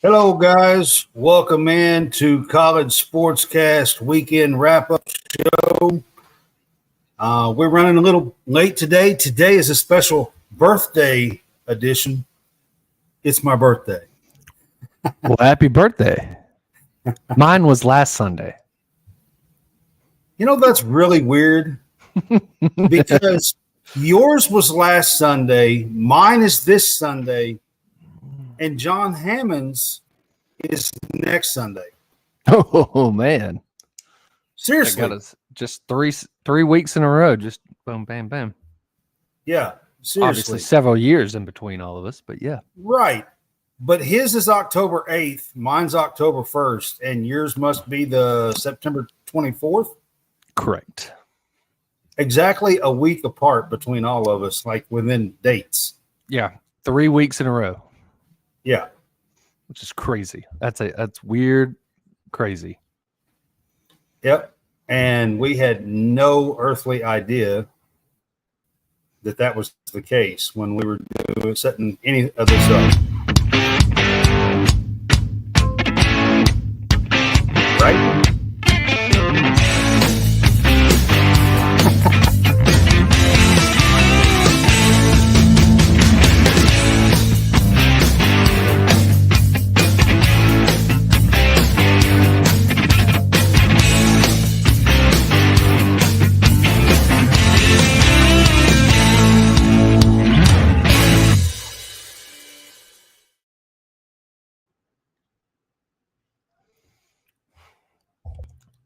Hello, guys. Welcome in to College SportsCast weekend wrap-up show. We're running a little late today. Today is a special birthday edition. It's my birthday. Well, happy birthday. Mine was last Sunday. You know, that's really weird because yours was last Sunday, mine is this Sunday, and John Hammond's is next Sunday. Oh man. Seriously. I got us just three weeks in a row. Just boom, bam, bam. Yeah, seriously. Obviously several years in between all of us, but yeah. Right. But his is October 8th, mine's October 1st, and yours must be the September 24th? Correct. Exactly a week apart between all of us, like within dates. Yeah. 3 weeks in a row. Yeah. Which is crazy. That's weird, crazy. Yep. And we had no earthly idea that was the case when we were setting any of this up. Right?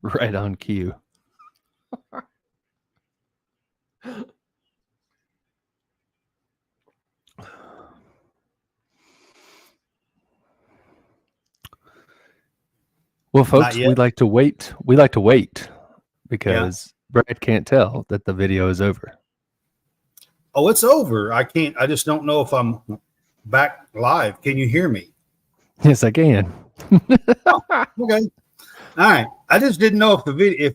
Right on cue. Well, folks, we like to wait. We like to wait because Brad can't tell that the video is over. Oh, it's over. I just don't know if I'm back live. Can you hear me? Yes, I can. Oh, okay. All right. I just didn't know if the video,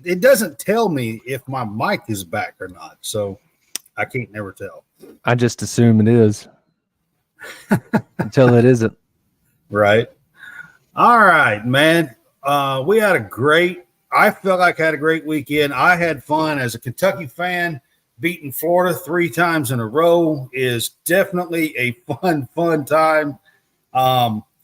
it doesn't tell me if my mic is back or not. So I can't never tell. I just assume it is until it isn't. Right. All right, man. I felt like I had a great weekend. I had fun as a Kentucky fan. Beating Florida 3 times in a row is definitely a fun time.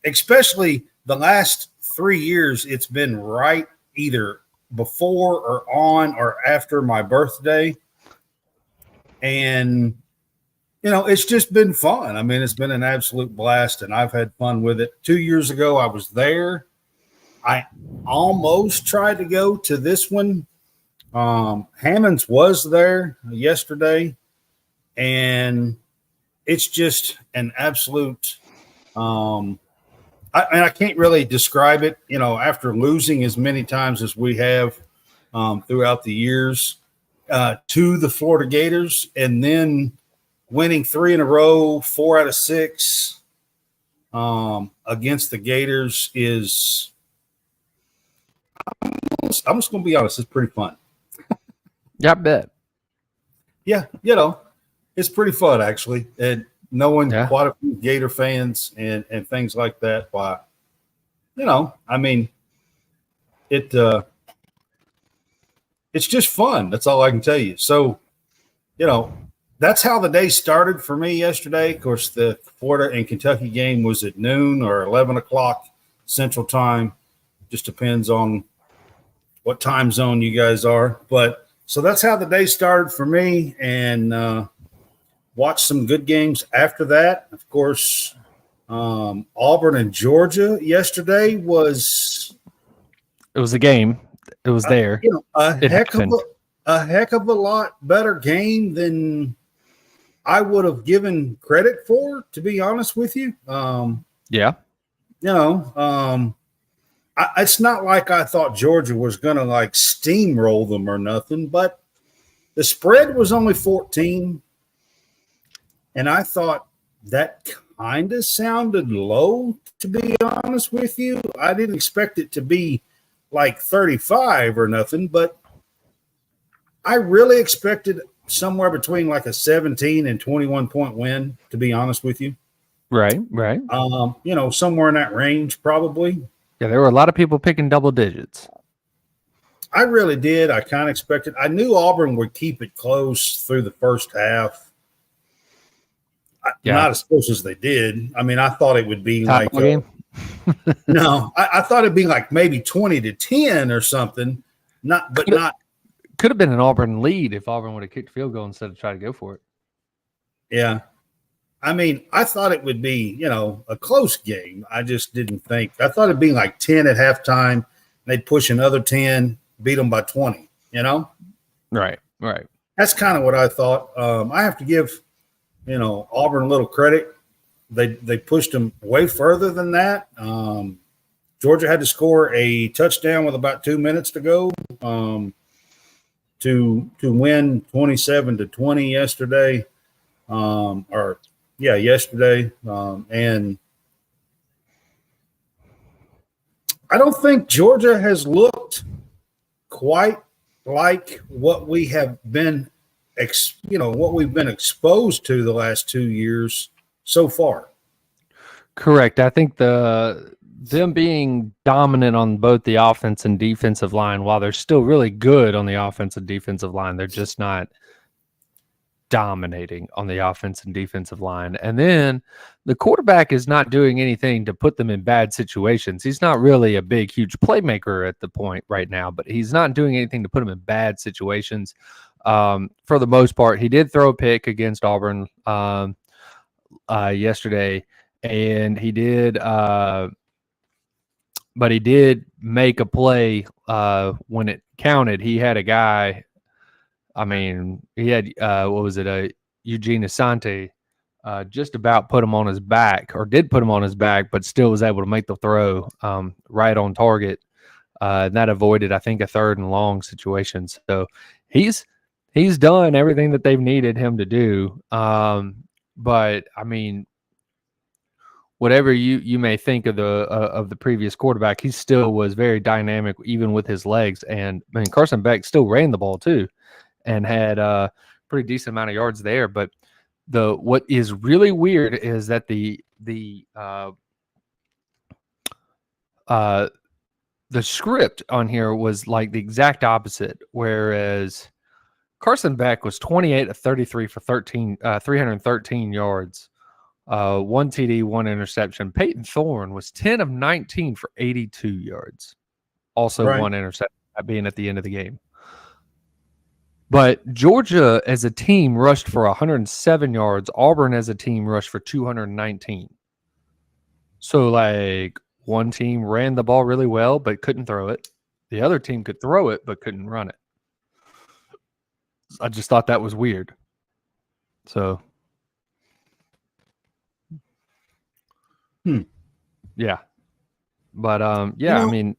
Especially the last 3 years, it's been right either before or on or after my birthday. And, it's just been fun. I mean, it's been an absolute blast, and I've had fun with it. 2 years ago, I was there. I almost tried to go to this one. Hammond's was there yesterday, and it's just an absolute I can't really describe it, after losing as many times as we have throughout the years to the Florida Gators, and then winning 3 in a row, 4 out of 6 against the Gators is, I'm just going to be honest, it's pretty fun. Yeah, I bet. Yeah, it's pretty fun, actually. And knowing quite a few Gator fans and things like that, I mean, it's just fun. That's all I can tell you. So, that's how the day started for me yesterday. Of course, the Florida and Kentucky game was at noon or 11 o'clock Central Time. Just depends on what time zone you guys are. But so that's how the day started for me, and watched some good games after that. Of course, Auburn and Georgia yesterday was – it was a game. It was there. A heck of a lot better game than I would have given credit for, to be honest with you. It's not like I thought Georgia was going to like steamroll them or nothing, but the spread was only 14. And I thought that kind of sounded low, to be honest with you. I didn't expect it to be like 35 or nothing, but I really expected somewhere between like a 17 and 21 point win, to be honest with you. Right. Somewhere in that range probably. Yeah, there were a lot of people picking double digits. I really did. I kind of expected. I knew Auburn would keep it close through the first half. Yeah. Not as close as they did. I mean, I thought it would be Top like game. No, I thought it'd be like maybe 20-10 or something. Not. Could have been an Auburn lead if Auburn would have kicked field goal instead of try to go for it. Yeah. I mean, I thought it would be, a close game. I just didn't think. I thought it'd be like 10 at halftime. They'd push another 10, beat them by 20, Right. That's kind of what I thought. I have to give, Auburn a little credit. They pushed them way further than that. Georgia had to score a touchdown with about 2 minutes to go to win 27-20 yesterday. Yesterday. And I don't think Georgia has looked quite like what we have been, what we've been exposed to the last 2 years so far. Correct. I think them being dominant on both the offense and defensive line, while they're still really good on the offensive defensive line, they're just not dominating on the offense and defensive line. And then the quarterback is not doing anything to put them in bad situations. He's not really a big, huge playmaker at the point right now, but he's not doing anything to put them in bad situations. For the most part, he did throw a pick against Auburn yesterday, and he did, but he did make a play when it counted. He had a guy. I mean, he had, Eugene Asante just about put him on his back, or did put him on his back, but still was able to make the throw right on target. And that avoided, I think, a 3rd and long situation. So he's done everything that they've needed him to do. But, I mean, whatever you may think of the previous quarterback, he still was very dynamic, even with his legs. And, I mean, Carson Beck still ran the ball, too, and had a pretty decent amount of yards there. But what is really weird is that the script on here was like the exact opposite, whereas Carson Beck was 28 of 33 for 313 yards, 1 TD, 1 interception. Peyton Thorne was 10 of 19 for 82 yards, also right. 1 interception, being at the end of the game. But Georgia as a team rushed for 107 yards. Auburn as a team rushed for 219. So, like, one team ran the ball really well but couldn't throw it. The other team could throw it but couldn't run it. I just thought that was weird. So, yeah. But, I mean,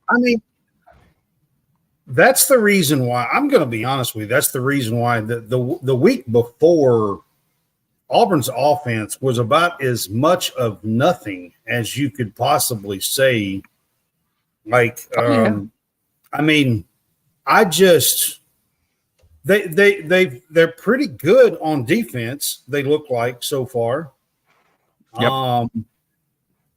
that's the reason why I'm going to be honest with you. That's the reason why the week before, Auburn's offense was about as much of nothing as you could possibly say. Like, I mean, they're pretty good on defense. They look like so far. Yep.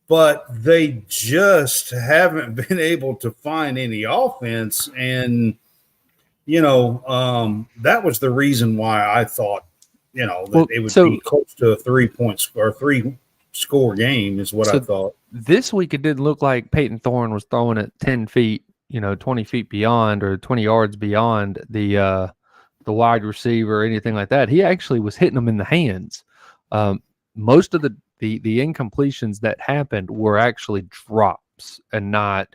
But they just haven't been able to find any offense. And, that was the reason why I thought, that it would be close to a 3-point or 3-score game is what I thought. This week, it didn't look like Peyton Thorne was throwing it 10 feet, 20 feet beyond or 20 yards beyond the wide receiver or anything like that. He actually was hitting them in the hands. Most of the incompletions that happened were actually drops and not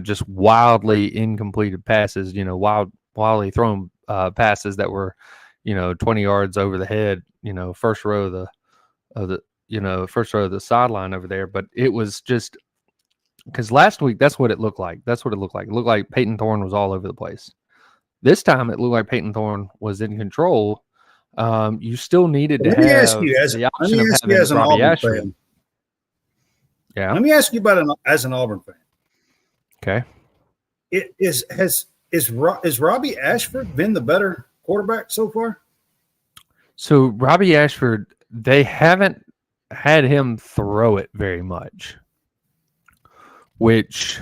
just wildly incompleted passes, wildly thrown passes that were, 20 yards over the head, first row of the sideline over there. But it was just because last week, that's what it looked like. It looked like Peyton Thorne was all over the place. This time it looked like Peyton Thorne was in control. You still needed to have the option of having Robbie Ashford. Yeah. Let me ask you about as an Auburn fan. Okay. Is Robbie Ashford been the better quarterback so far? So Robbie Ashford, they haven't had him throw it very much, which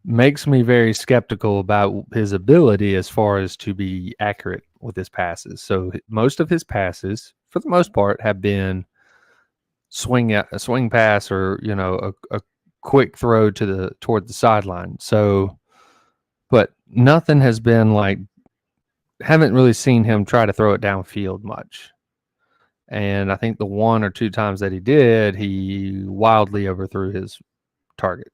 makes me very skeptical about his ability as far as to be accurate with his passes. So most of his passes, for the most part, have been a swing pass or a quick throw toward the sideline. So, but nothing has been like, haven't really seen him try to throw it downfield much. And I think the one or two times that he did, he wildly overthrew his target.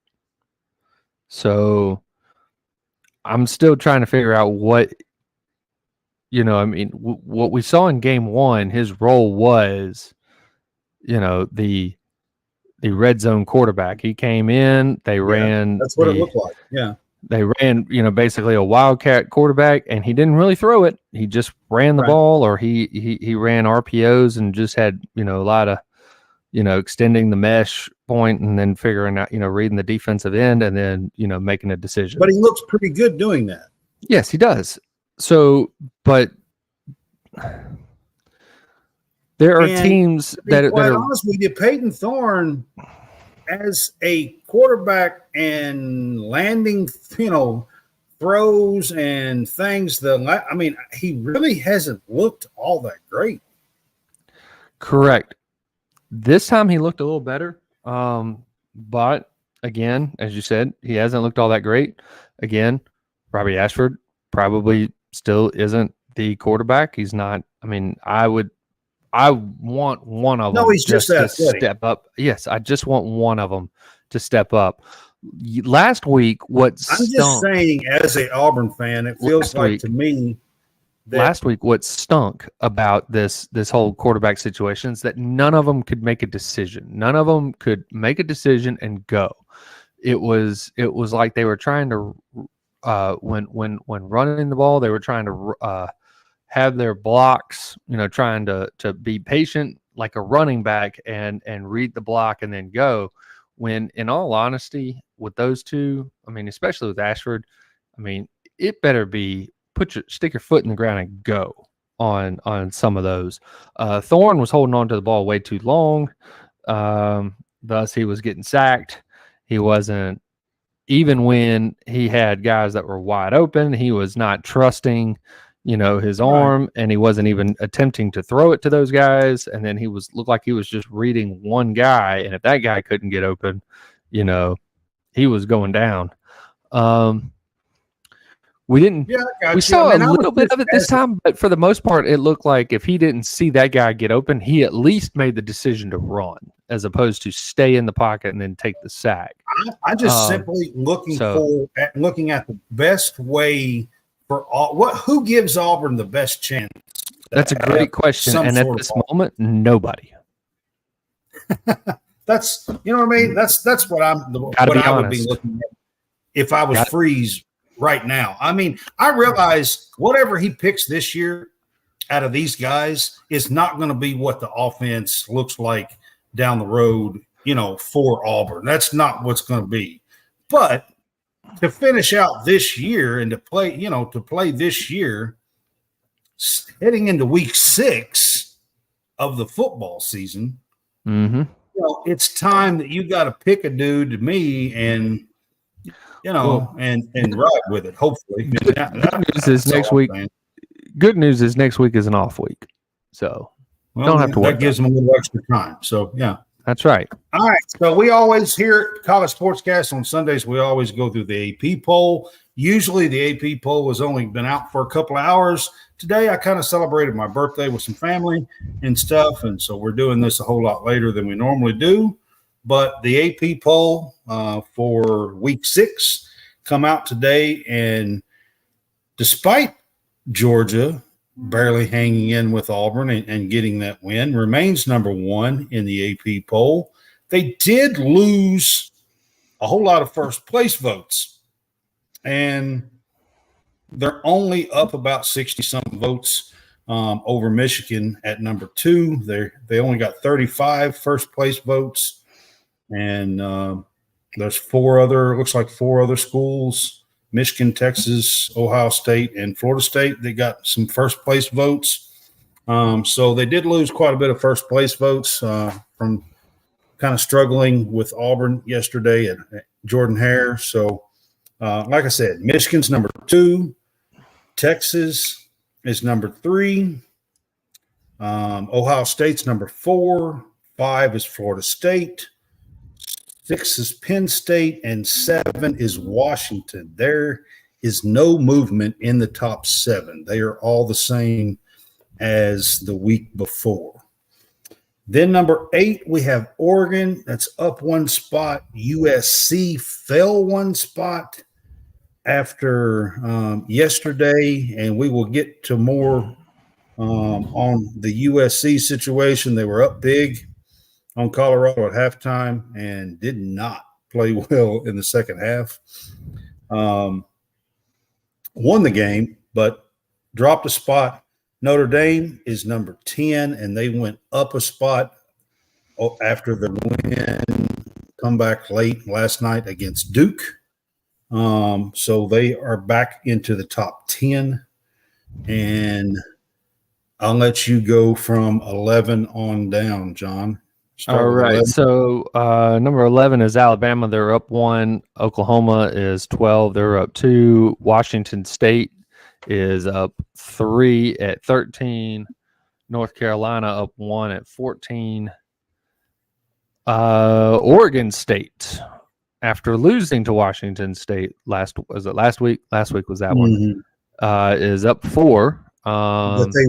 So I'm still trying to figure out what, what we saw in game one, his role was, the red zone quarterback. He came in, they ran. That's what it looked like. Yeah. They ran, basically a wildcat quarterback, and he didn't really throw it. He just ran the ball, or he ran RPOs and just had, a lot of, extending the mesh point and then figuring out, reading the defensive end and then, making a decision. But he looks pretty good doing that. Yes, he does. So, but there are teams that are honest with you, Peyton Thorne as a quarterback and landing, throws and things. He really hasn't looked all that great. Correct. This time he looked a little better. But again, as you said, he hasn't looked all that great. Again, Robbie Ashford probably still isn't the quarterback. He's not. I want one of them. No, he's just to step up. Yes, I just want one of them to step up. Last week, I'm just saying, as a Auburn fan, it feels like to me that last week what stunk about this whole quarterback situation is that none of them could make a decision. None of them could make a decision and go. It was like they were trying to when running the ball, they were trying to have their blocks, trying to be patient like a running back and read the block and then go. When in all honesty, with those two, especially with Ashford, it better be stick your foot in the ground and go on some of those. Thorne was holding on to the ball way too long. Thus he was getting sacked. He wasn't, even when he had guys that were wide open, he was not trusting his arm, and he wasn't even attempting to throw it to those guys. And then looked like he was just reading one guy, and if that guy couldn't get open, he was going down. We saw a little bit of it this time, but for the most part, it looked like if he didn't see that guy get open, he at least made the decision to run as opposed to stay in the pocket and then take the sack. I just simply looking at the best way for who gives Auburn the best chance? That's a great question, and at this moment, nobody. That's what I mean. That's what I would be looking at if I was Freeze right now. I realize whatever he picks this year out of these guys is not going to be what the offense looks like down the road, for Auburn. That's not what's going to be. But to finish out this year and to play this year, heading into week 6 of the football season, it's time that you got to pick a dude to me and and ride with it. Hopefully, good news is next week. Good news is next week is an off week, so don't have to worry. That gives them a little extra time. So yeah. That's right. All right. So we always here at College Sportscast on Sundays, we always go through the AP poll. Usually the AP poll has only been out for a couple of hours. Today I kind of celebrated my birthday with some family and stuff, and so we're doing this a whole lot later than we normally do. But the AP poll for week 6 come out today, and despite Georgia barely hanging in with Auburn and getting that win, remains number 1 in the AP poll. They did lose a whole lot of first place votes, and they're only up about 60-some votes over Michigan at number 2. They only got 35 first place votes, and there's 4 other schools, Michigan, Texas, Ohio State, and Florida State. They got some first place votes. So they did lose quite a bit of first place votes from kind of struggling with Auburn yesterday and Jordan Hare. So, like I said, Michigan's number 2. Texas is number 3. Ohio State's number 4. 5 is Florida State. 6 is Penn State. And 7 is Washington. There is no movement in the top 7. They are all the same as the week before. Then number 8, we have Oregon. That's up 1 spot. USC fell 1 spot after yesterday, and we will get to more on the USC situation. They were up big on Colorado at halftime and did not play well in the second half. Won the game, but dropped a spot. Notre Dame is number 10, and they went up a spot after the win, comeback late last night against Duke. So they are back into the top 10, and I'll let you go from 11 on down, John. All right. So number 11 is Alabama. They're up 1. Oklahoma is 12. They're up 2. Washington State is up 3 at 13. North Carolina up 1 at 14. Oregon State, after losing to Washington State last week? Last week was that one. Is up 4. But they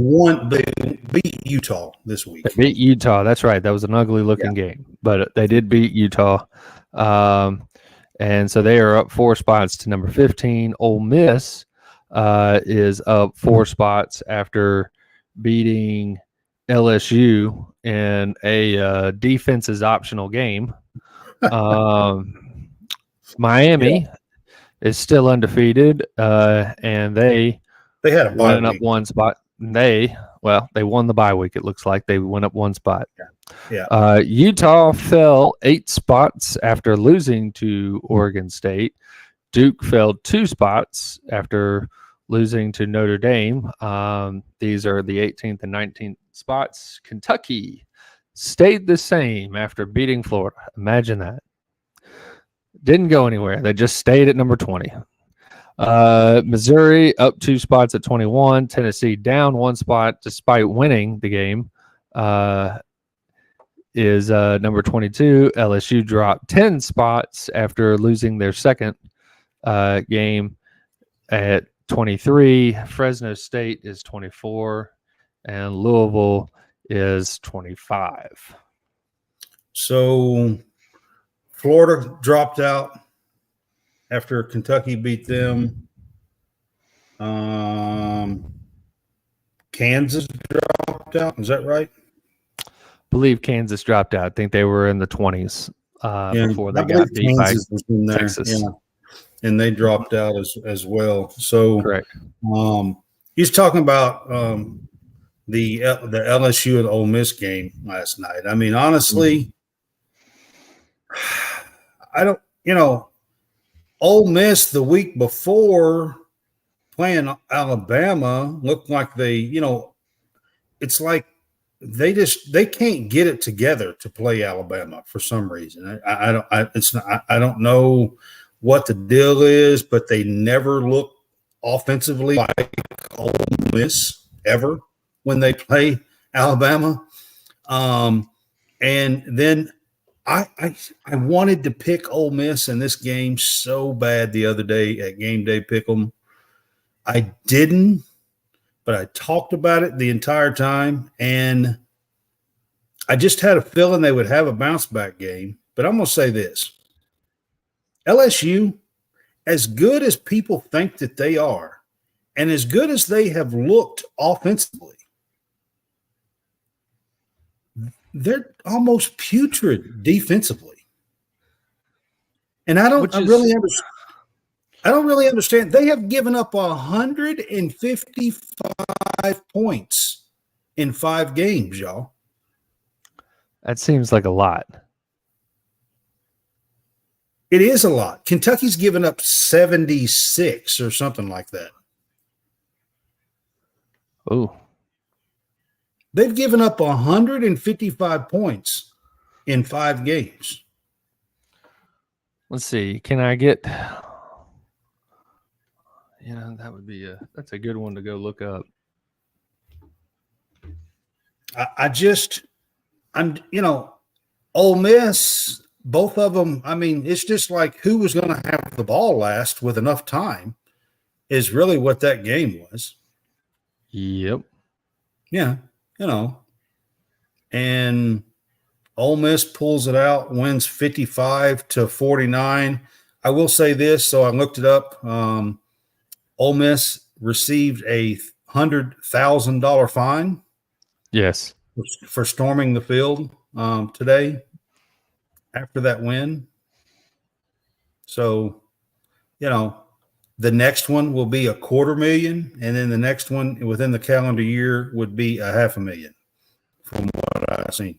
beat Utah this week. They beat Utah. That's right. That was an ugly looking game, but they did beat Utah. And so they are up 4 spots to number 15. Ole Miss is up 4 spots after beating LSU in a defense is optional game. Miami is still undefeated, and they had a bye went up 1 spot. They won the bye week. It looks like they went up 1 spot. Utah fell 8 spots after losing to Oregon State. Duke fell 2 spots after losing to Notre Dame. These are the 18th and 19th spots. Kentucky stayed the same after beating Florida. Imagine that. Didn't go anywhere. They just stayed at number 20. Missouri up 2 spots at 21. Tennessee down 1 spot despite winning the game. Is number 22. LSU dropped 10 spots after losing their second game at 23. Fresno State is 24, and Louisville is 25. So Florida dropped out after Kentucky beat them. Kansas dropped out. Is that right? I believe Kansas dropped out. I think they were in the 20s before they got beat by Texas. Yeah. And they dropped out as well. So correct. He's talking about the LSU and Ole Miss game last night. I mean, honestly, I don't. Ole Miss the week before playing Alabama looked like they. It's like they can't get it together to play Alabama for some reason. I don't know what the deal is, but they never look offensively like Ole Miss ever when they play Alabama. And then I wanted to pick Ole Miss in this game so bad the other day at Game Day Pick'em. I didn't, but I talked about it the entire time, and I just had a feeling they would have a bounce back game. But I'm going to say this. LSU, as good as people think that they are, and as good as they have looked offensively, they're almost putrid defensively. And I don't really understand. They have given up 155 points in 5 games, y'all. That seems like a lot. It is a lot. Kentucky's given up 76 or something like that. Oh. They've given up 155 points in 5 games. Let's see. Can I get? Yeah, that would be that's a good one to go look up. Ole Miss, both of them. I mean, it's just like who was going to have the ball last with enough time is really what that game was. Yep. Yeah, and Ole Miss pulls it out, wins 55-49. I will say this, so I looked it up. Ole Miss received a $100,000 fine. Yes. For storming the field today after that win. So, the next one will be $250,000, and then the next one within the calendar year would be $500,000 from what I've seen.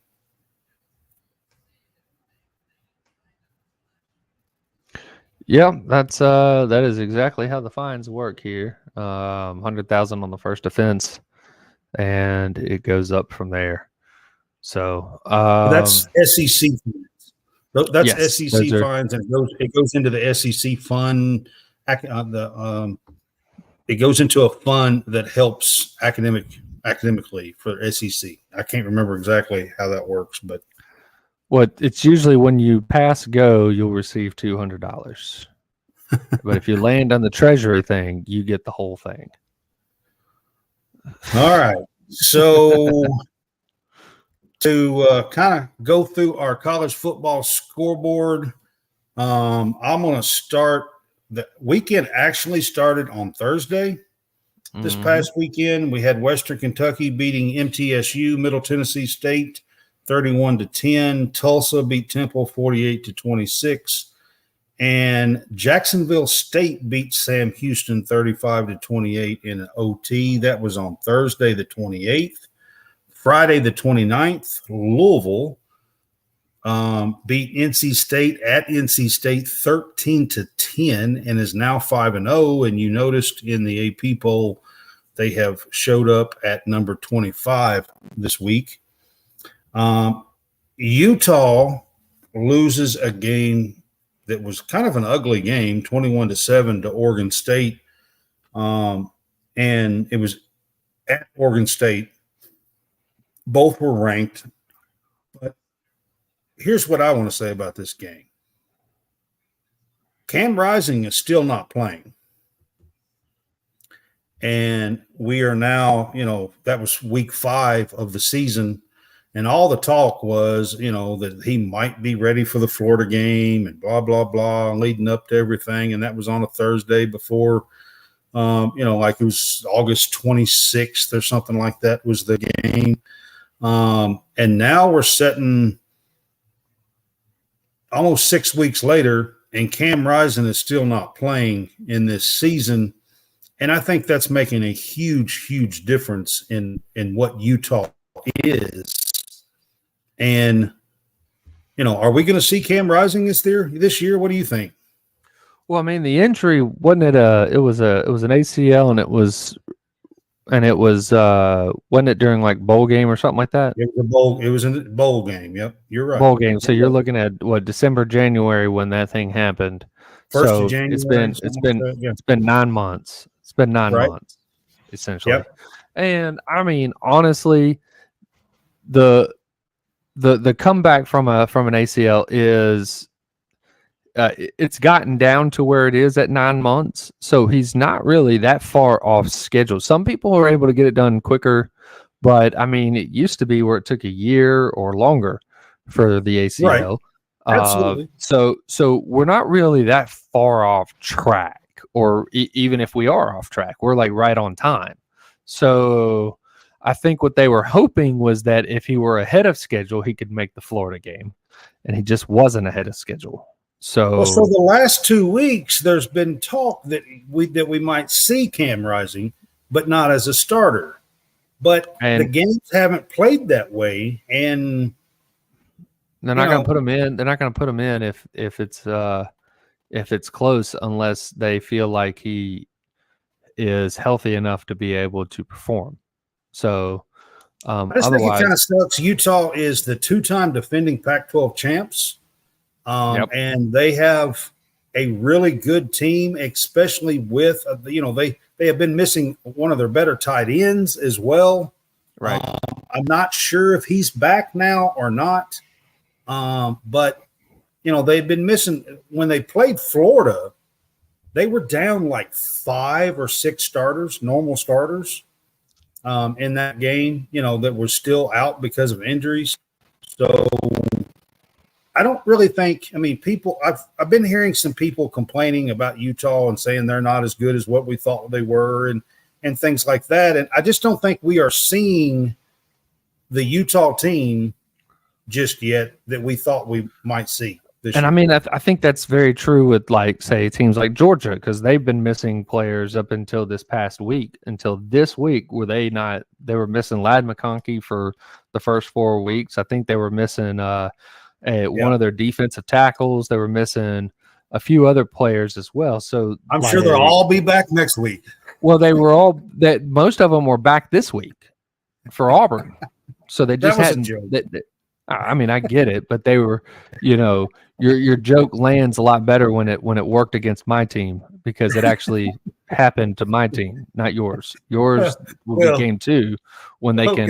Yeah, that is exactly how the fines work here. 100,000 on the first offense, and it goes up from there. So that's SEC fines. That's yes, SEC fines, and it goes into the SEC fund. It goes into a fund that helps academically for SEC. I can't remember exactly how that works, but it's usually when you pass go, you'll receive $200. But if you land on the treasury thing, you get the whole thing. All right. So to kind of go through our college football scoreboard, I'm going to start. The weekend actually started on Thursday. This past weekend, we had Western Kentucky beating MTSU, Middle Tennessee State, 31-10. Tulsa beat Temple 48-26. And Jacksonville State beat Sam Houston 35-28 in an OT. That was on Thursday the 28th. Friday the 29th, Louisville beat NC State at NC State 13-10 and is now 5-0. And you noticed in the AP poll, they have showed up at number 25 this week. Utah loses a game that was kind of an ugly game, 21-7 to Oregon State. And it was at Oregon State. Both were ranked. But here's what I want to say about this game. Cam Rising is still not playing. And we are now, that was week 5 of the season. And all the talk was, that he might be ready for the Florida game and blah, blah, blah, leading up to everything. And that was on a Thursday before, like it was August 26th or something like that was the game. And now we're sitting almost 6 weeks later, and Cam Rising is still not playing in this season. And I think that's making a huge, huge difference in what Utah is. And, are we going to see Cam Rising this year? What do you think? Well, I mean, the injury wasn't it it was an ACL, and it was wasn't it during like bowl game or something like that? It was a bowl game. Yep, you're right. Bowl game. So you're looking at December, January when that thing happened. First so of January. It's been 9 months. It's been 9 months essentially. Yep. And I mean, honestly, the comeback from an ACL is it's gotten down to where it is at 9 months. So he's not really that far off schedule. Some people are able to get it done quicker, but I mean, it used to be where it took a year or longer for the ACL. Right. Absolutely. So we're not really that far off track, or even if we are off track, we're like right on time. So I think what they were hoping was that if he were ahead of schedule, he could make the Florida game, and he just wasn't ahead of schedule. So the last 2 weeks, there's been talk that we might see Cam Rising, but not as a starter. But the games haven't played that way, and they're not going to put him in. They're not going to put him in if it's close, unless they feel like he is healthy enough to be able to perform. So I just think it kind of sucks. Utah is the 2-time defending Pac-12 champs, and they have a really good team, especially with they have been missing one of their better tight ends as well. Right. I'm not sure if he's back now or not, but they've been missing when they played Florida. They were down like 5 or 6 starters, normal starters. In that game, that were still out because of injuries. So I don't really think, people, I've been hearing some people complaining about Utah and saying they're not as good as what we thought they were and things like that. And I just don't think we are seeing the Utah team just yet that we thought we might see. And year. I think that's very true with, like, say, teams like Georgia, because they've been missing players up until this past week. Until this week, they were missing Ladd McConkey for the first 4 weeks. I think they were missing one of their defensive tackles. They were missing a few other players as well. So I'm sure they'll all be back next week. Well, most of them were back this week for Auburn. So they just hadn't. I get it, but they were, your joke lands a lot better when it worked against my team, because it actually happened to my team, not yours. Yours will be game 2 when they can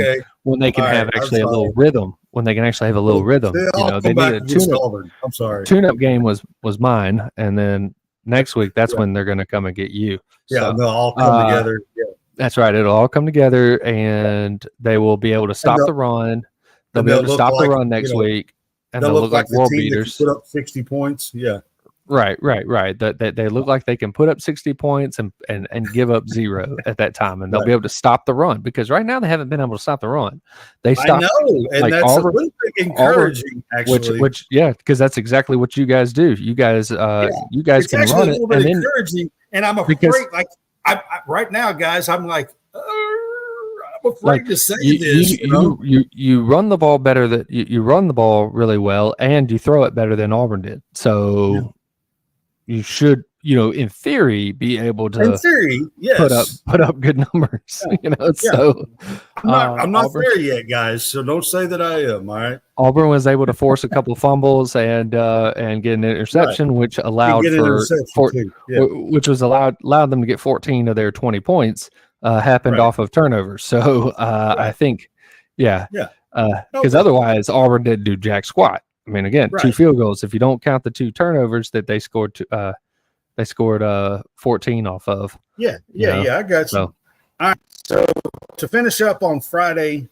have actually a little rhythm. When they can actually have a little rhythm, they need a tune-up. I'm sorry. Tune-up game was mine, and then next week that's when they're going to come and get you. Yeah, they'll all come together. Yeah, that's right. It'll all come together, and they will be able to stop the run. They'll be able to stop the run next week, and they'll look like world beaters. Put up 60 points. Yeah. Right. They look like they can put up 60 points and give up 0 at that time, and they'll be able to stop the run, because right now they haven't been able to stop the run. They stopped. I know, and that's Auburn, a little bit encouraging, actually. Which, because that's exactly what you guys do. You guys can run it, and encouraging. And I'm afraid, I right now, guys, I'm like, I'm afraid to say this. You run the ball better. You run the ball really well, and you throw it better than Auburn did. So you should, in theory, be able to. In theory, yes. Put up good numbers. So I'm not there yet, guys. So don't say that I am. All right. Auburn was able to force a couple of fumbles and get an interception, which allowed which was allowed them to get 14 of their 20 points. Happened off of turnovers. So I think, because otherwise Auburn didn't do jack squat. Again, 2 field goals. If you don't count the 2 turnovers that they scored, 14 off of. Yeah, I got you. So. All right. So to finish up on Friday,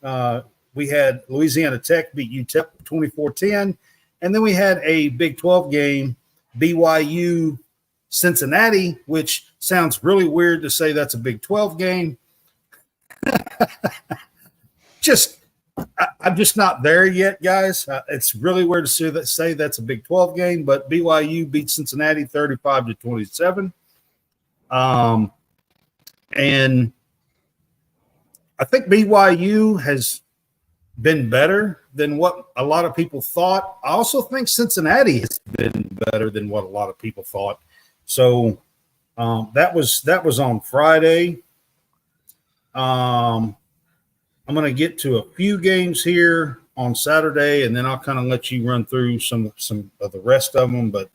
we had Louisiana Tech beat UTEP 24-10, and then we had a Big 12 game, BYU Cincinnati, which sounds really weird to say that's a Big 12 game. I'm just not there yet, guys. It's really weird to say that's a Big 12 game, but BYU beat Cincinnati 35-27. And I think BYU has been better than what a lot of people thought. I also think Cincinnati has been better than what a lot of people thought. So that was on Friday. I'm going to get to a few games here on Saturday, and then I'll kind of let you run through some of the rest of them. But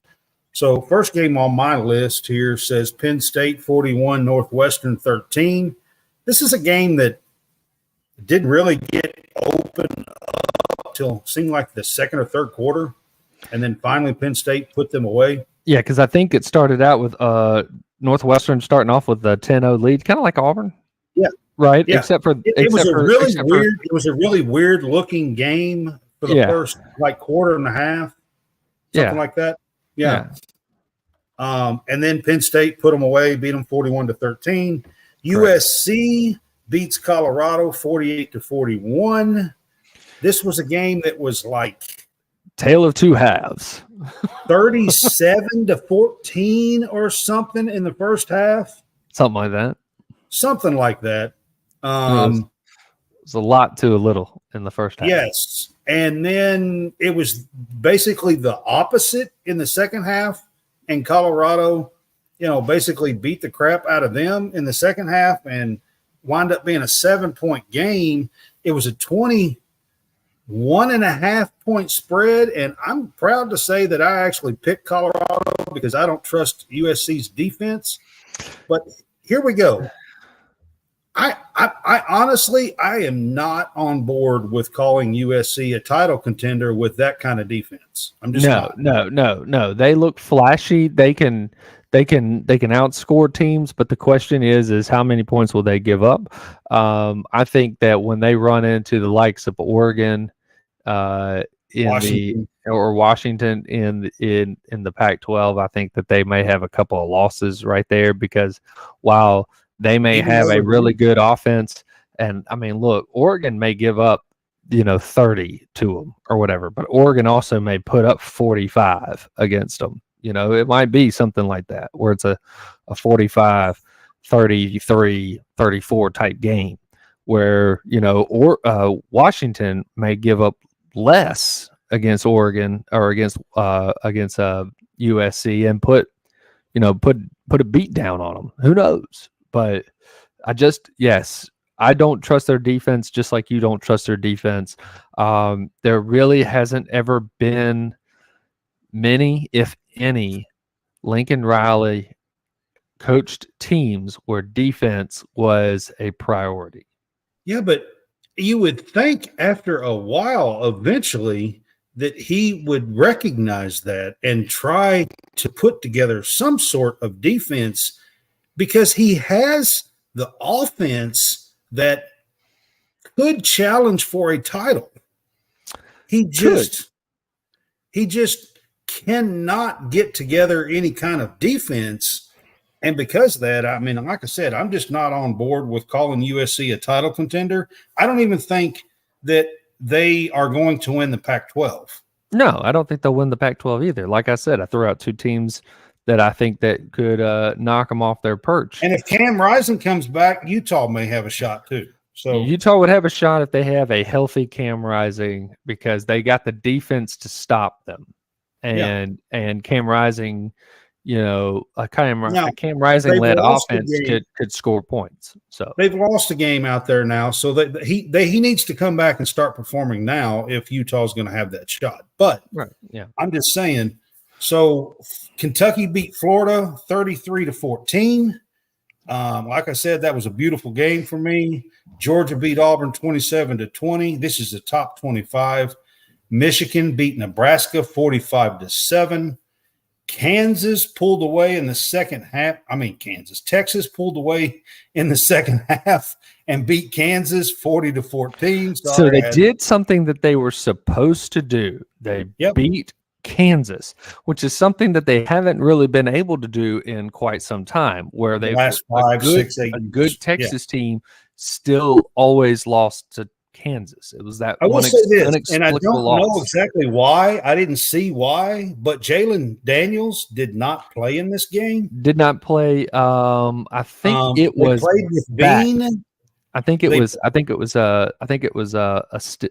so first game on my list here says Penn State 41, Northwestern 13. This is a game that didn't really get open up till seemed like the second or third quarter, and then finally Penn State put them away. Yeah, because I think it started out with Northwestern starting off with a 10-0 lead, kind of like Auburn. Yeah. Right. Yeah. Except for it was a really weird looking game for the first quarter and a half. Something like that. Yeah. And then Penn State put them away, beat them 41-13. USC beats Colorado 48-41. This was a game that was like tale of two halves. 37-14 or something in the first half. Something like that. Something like that. It was a lot to a little in the first half. Yes. And then it was basically the opposite in the second half. And Colorado, basically beat the crap out of them in the second half and wound up being a 7-point game. It was a 21.5-point spread, and I'm proud to say that I actually picked Colorado because I don't trust USC's defense. But here we go. I honestly, I am not on board with calling USC a title contender with that kind of defense. I'm just no. They look flashy. They can outscore teams, but the question is how many points will they give up? I think that when they run into the likes of Oregon, Washington in the Pac-12, I think that they may have a couple of losses right there because while they may have a really good offense, and I mean, look, Oregon may give up 30 to them or whatever, but Oregon also may put up 45 against them. It might be something like that where it's a 45, 33, 34 type game where, Washington may give up less against Oregon or against USC and put a beat down on them. Who knows? But I don't trust their defense just like you don't trust their defense. There really hasn't ever been many, if any, Lincoln Riley coached teams where defense was a priority. Yeah, but you would think after a while, eventually, that he would recognize that and try to put together some sort of defense because he has the offense that could challenge for a title. He just cannot get together any kind of defense. And because of that, I mean, like I said, I'm just not on board with calling USC a title contender. I don't even think that they are going to win the Pac-12. No, I don't think they'll win the Pac-12 either. Like I said, I threw out two teams that I think that could knock them off their perch. And if Cam Rising comes back, Utah may have a shot too. So Utah would have a shot if they have a healthy Cam Rising because they got the defense to stop them. And Cam Rising, a Cam Rising led offense could score points. So they've lost a game out there now. So that he needs to come back and start performing now if Utah's going to have that shot. But I'm just saying. So Kentucky beat Florida 33-14. Like I said, that was a beautiful game for me. Georgia beat Auburn 27-20. This is the top 25. Michigan beat Nebraska 45-7. Kansas pulled away in the second half. Texas pulled away in the second half and beat Kansas 40-14. So they did something that they were supposed to do. They beat Kansas, which is something that they haven't really been able to do in quite some time, where they've last 5, 6, 8 a good Texas team still always lost to Kansas. It was that I will say this, and I don't loss. know exactly why. I didn't see why, but Jalen Daniels did not play in this game. Did not play. I think it was played with Bean. I think it was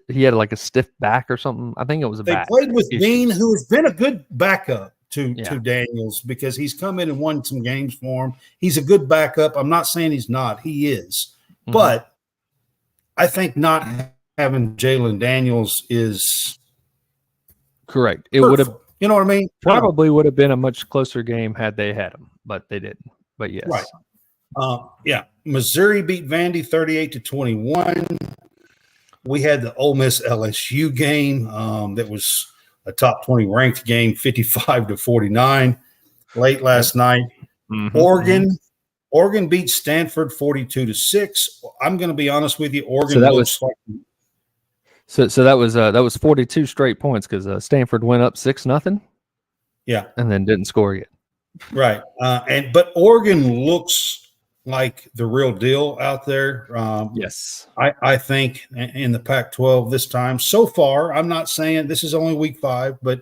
he had like a stiff back or something. I think it was a back. They played with Bean, who has been a good backup to Daniels because he's come in and won some games for him. He's a good backup. I'm not saying he's not. He is. Mm-hmm. But I think not having Jalen Daniels is correct. It would have, you know what I mean? Probably would have been a much closer game had they had him, but they didn't. But yes. Right. Missouri beat Vandy 38-21. We had the Ole Miss LSU game that was a top 20 ranked game, 55-49 late last night. Mm-hmm. Oregon beat Stanford 42-6. I'm going to be honest with you. Oregon So that was 42 straight points because Stanford went up 6-0. Yeah, and then didn't score yet. Right, but Oregon looks like the real deal out there. Yes, I think in the Pac-12 this time so far. I'm not saying this is only week 5, but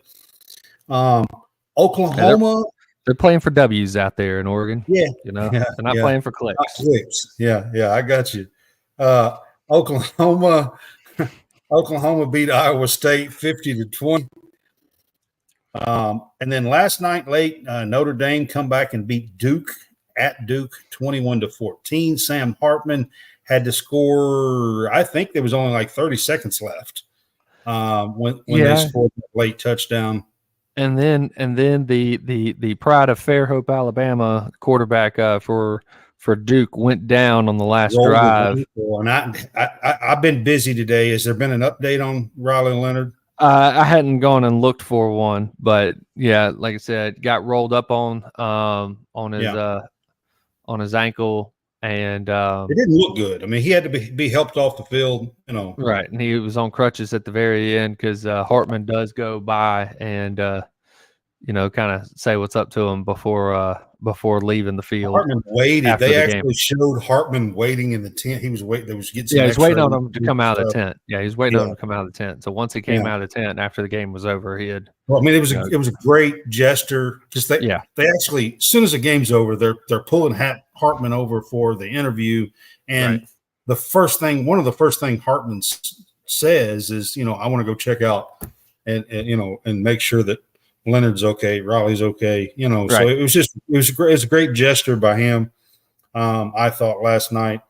Oklahoma. They're playing for W's out there in Oregon. Yeah, they're not playing for clicks. Not clicks. Yeah, I got you. Oklahoma beat Iowa State 50-20. And then last night late, Notre Dame come back and beat Duke at Duke 21-14. Sam Hartman had to score. I think there was only like 30 seconds left when they scored the late touchdown. And then the pride of Fairhope, Alabama quarterback for Duke went down on the last drive. And I've been busy today. Has there been an update on Riley Leonard? I hadn't gone and looked for one, but yeah, like I said, got rolled up on his ankle, and it didn't look good. I mean, he had to be helped off the field, Right, and he was on crutches at the very end because Hartman does go by and kind of say what's up to him before leaving the field. Hartman waited. They actually showed Hartman waiting in the tent. He was waiting. They was getting some. Yeah, he's waiting on him to come out of the tent. Yeah, he's waiting on him to come out of the tent. So once he came out of the tent after the game was over, he had. Well, I mean, it was a great gesture. Just they actually, as soon as the game's over, they're pulling Hartman over for the interview, and one of the first thing Hartman says is, I want to go check out and make sure that Leonard's okay, Raleigh's okay, So it was a great gesture by him. I thought last night,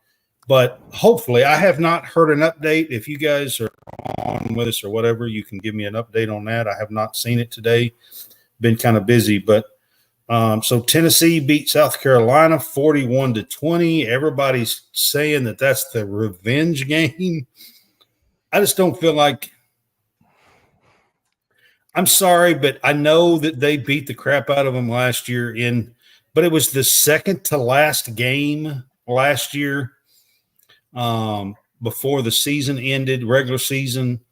but hopefully I have not heard an update. If you guys are on with us or whatever, you can give me an update on that. I have not seen it today. Been kind of busy, but so Tennessee beat South Carolina 41-20. Everybody's saying that that's the revenge game. I just don't feel like. I'm sorry, but I know that they beat the crap out of them last year but it was the second to last game last year before the season ended, regular season.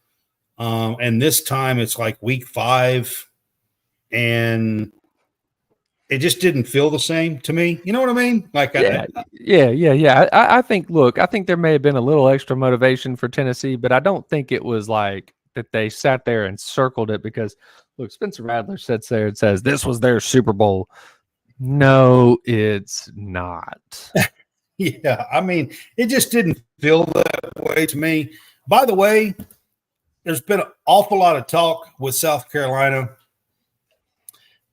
And this time it's like week 5 and it just didn't feel the same to me. You know what I mean? Like, yeah. I think there may have been a little extra motivation for Tennessee, but I don't think it was like that they sat there and circled it because, look, Spencer Rattler sits there and says this was their Super Bowl. No, it's not. Yeah, I mean, it just didn't feel that way to me. By the way, there's been an awful lot of talk with South Carolina,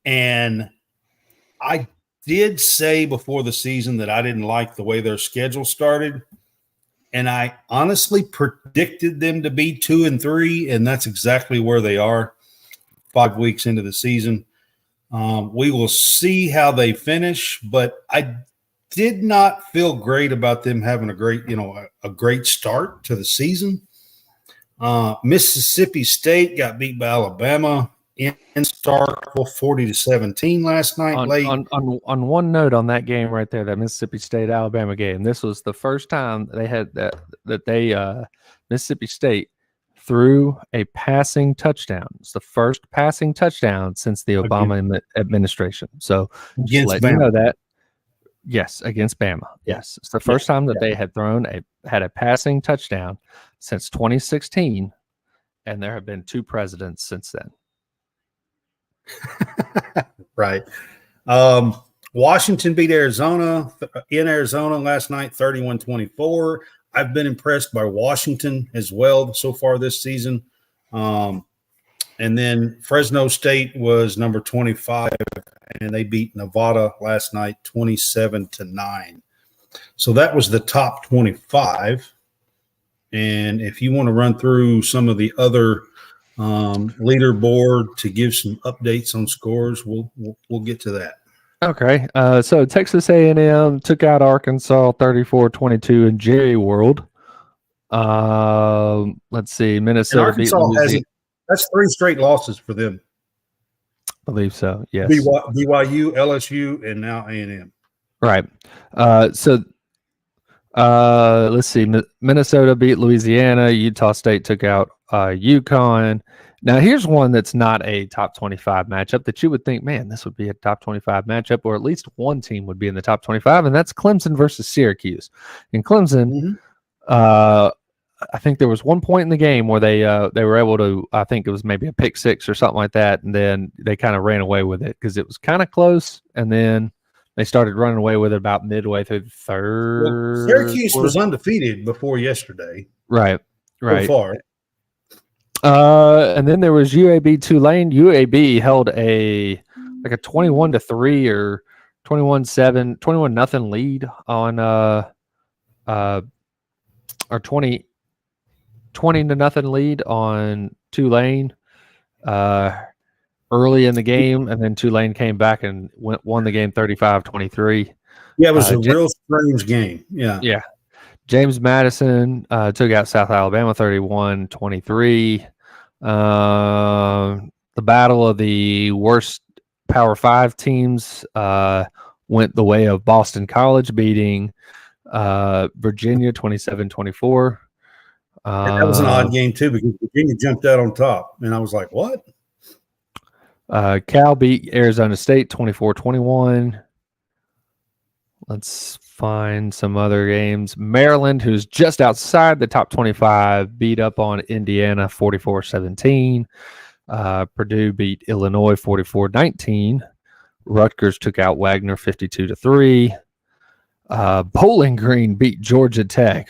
and I did say before the season that I didn't like the way their schedule started. And I honestly predicted them to be 2-3, and that's exactly where they are 5 weeks into the season. We will see how they finish, but I did not feel great about them having a great start to the season. Mississippi State got beat by Alabama in Starkville 40-17 last night. On one note on that game right there, that Mississippi State Alabama game, this was the first time they had Mississippi State threw a passing touchdown. It's the first passing touchdown since the Obama administration. So just let you know that. Yes, against Bama. Yes, it's the first time that they had had a passing touchdown since 2016, and there have been 2 presidents since then. Right. Washington beat Arizona in Arizona last night, 31-24. I've been impressed by Washington as well so far this season. And then Fresno State was number 25, and they beat Nevada last night 27-9. So that was the top 25. And if you want to run through some of the other leaderboard to give some updates on scores, we'll get to that. Okay. So Texas A&M took out Arkansas 34-22 in Jerry World. Let's see. Minnesota beat Louisiana. That's 3 straight losses for them. I believe so. Yes. BYU, LSU, and now A&M. Right. Let's see. Minnesota beat Louisiana. Utah State took out UConn. Now, here's one that's not a top 25 matchup that you would think, man, this would be a top 25 matchup, or at least one team would be in the top 25, and that's Clemson versus Syracuse. In Clemson, I think there was one point in the game where they were able to, I think it was maybe a pick 6 or something like that, and then they kind of ran away with it because it was kind of close, and then they started running away with it about midway through the third. Well, Syracuse was undefeated before yesterday. Right. So far. And then there was UAB Tulane. UAB held a 21-3 or 21-7, 21-0 lead on or 20-0 lead on Tulane early in the game, and then Tulane came back and won the game 35-23. Yeah, it was a real strange game. Yeah. Yeah. James Madison took out South Alabama 31-23. The battle of the worst Power 5 teams went the way of Boston College beating Virginia 27-24. And that was an odd game, too, because Virginia jumped out on top. And I was like, what? Cal beat Arizona State 24-21. Let's find some other games. Maryland, who's just outside the top 25, beat up on Indiana 44-17. Purdue beat Illinois 44-19. Rutgers took out Wagner 52-3. Bowling Green beat Georgia Tech.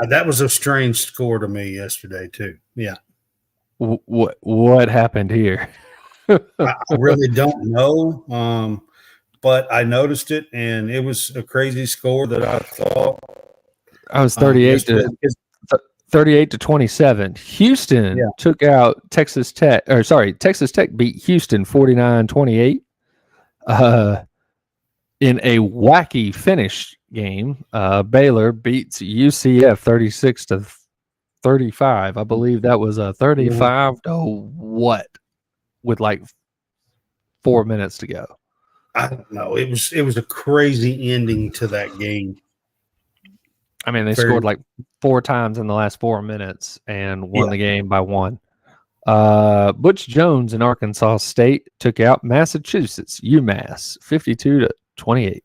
That was a strange score to me yesterday, too. Yeah. What happened here? I really don't know. But I noticed it, and it was a crazy score that I thought. I was 38-27. Houston took out Texas Tech. Texas Tech beat Houston 49-28. In a wacky finish game, Baylor beats UCF 36-35. I believe that was a 35 to what, with like 4 minutes to go. I don't know. It was a crazy ending to that game. I mean, they scored like 4 times in the last 4 minutes and won the game by 1. Butch Jones in Arkansas State took out Massachusetts, UMass, 52-28.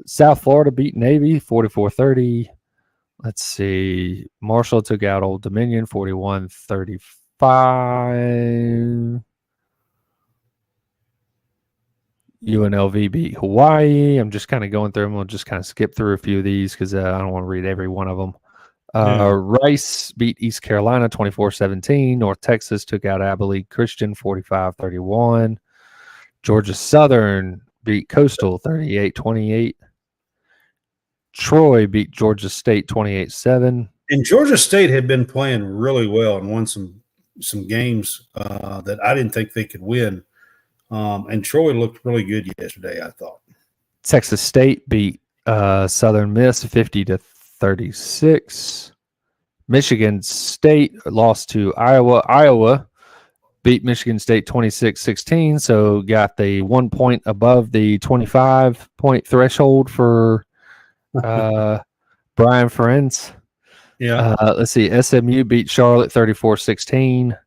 South Florida beat Navy 44-30. Let's see. Marshall took out Old Dominion 41-35. UNLV beat Hawaii. I'm just kind of going through them. We'll just kind of skip through a few of these because I don't want to read every one of them. Rice beat East Carolina 24-17. North Texas took out Abilene Christian 45-31. Georgia Southern beat Coastal 38-28. Troy beat Georgia State 28-7. And Georgia State had been playing really well and won some games that I didn't think they could win. And Troy looked really good yesterday, I thought. Texas State beat Southern Miss 50-36. Michigan State lost to Iowa. Iowa beat Michigan State 26-16, so got the 1 point above the 25-point threshold for Brian Ferentz. Yeah. Let's see. SMU beat Charlotte 34-16.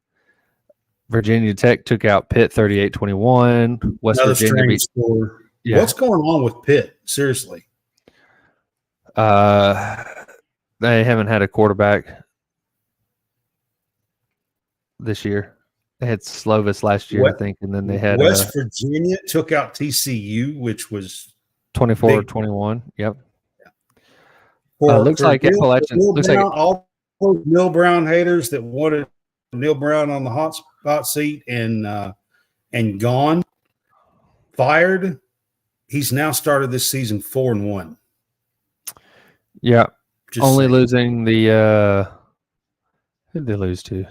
Virginia Tech took out Pitt 38-21. West Another Virginia beat. Score. Yeah. What's going on with Pitt? Seriously. They haven't had a quarterback this year. They had Slovis last year, I think, and then they had West Virginia took out TCU, which was 24-21. Yep. Looks like Appalachian. Looks like all those Neil Brown haters that wanted Neil Brown on the hot spot seat and gone, fired. He's now started this season 4-1. Yeah. Just only saying. Losing the who did they lose to?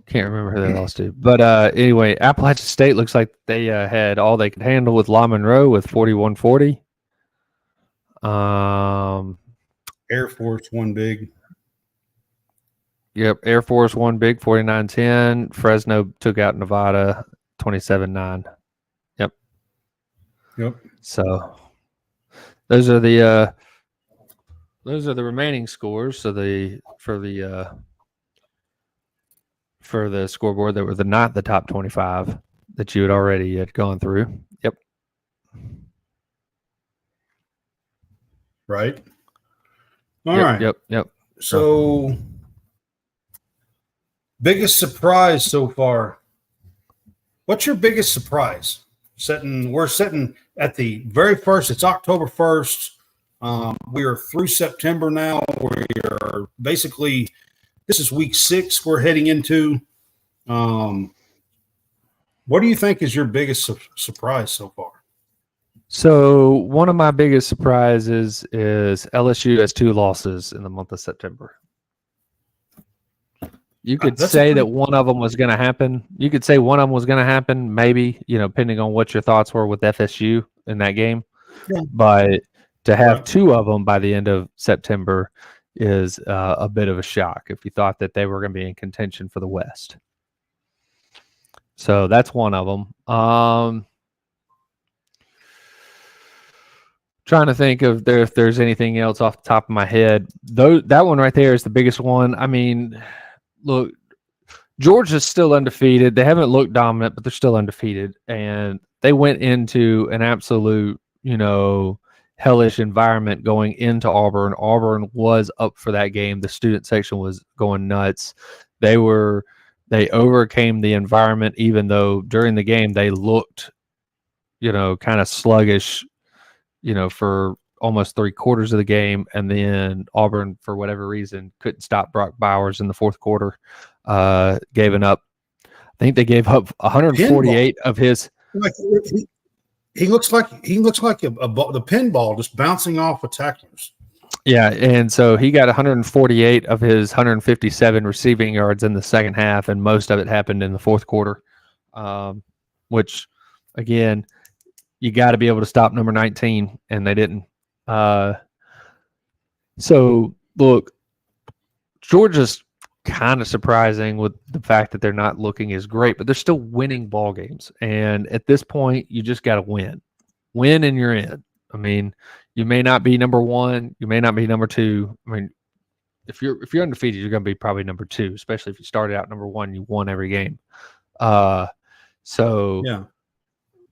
Can't remember who they lost to. But anyway, Appalachian State looks like they had all they could handle with La Monroe with 41-40. Air Force won big. Yep, Air Force won big 49-10. Fresno took out Nevada 27-9. Yep. So those are the remaining scores. So for the scoreboard that were not the top 25 that you had gone through. Yep. Right. All right. Yep. So biggest surprise so far. What's your biggest surprise? We're sitting at the very first. It's October 1st. We are through September now. We are basically, this is week 6 we're heading into. What do you think is your biggest surprise so far? So one of my biggest surprises is LSU has 2 losses in the month of September. You could say that one of them was going to happen. You could say one of them was going to happen, maybe, depending on what your thoughts were with FSU in that game. Yeah. But to have 2 of them by the end of September is a bit of a shock if you thought that they were going to be in contention for the West. So that's one of them. Trying to think of if there's anything else off the top of my head. That one right there is the biggest one. I mean, look, Georgia's still undefeated. They haven't looked dominant, but they're still undefeated. And they went into an absolute, hellish environment going into Auburn. Auburn was up for that game. The student section was going nuts. They overcame the environment, even though during the game they looked, kind of sluggish, for almost 3/4 of the game. And then Auburn, for whatever reason, couldn't stop Brock Bowers in the fourth quarter. Gave up. I think they gave up 148 of his. He looks like the pinball just bouncing off of tacklers. Yeah, and so he got 148 of his 157 receiving yards in the second half, and most of it happened in the fourth quarter, which, again, you got to be able to stop number 19, and they didn't. So, look, Georgia's kind of surprising with the fact that they're not looking as great, but they're still winning ball games. And at this point, you just got to win. Win and you're in. I mean, you may not be number 1, you may not be number 2. I mean, if you're undefeated, you're going to be probably number 2, especially if you started out number 1, you won every game. So yeah,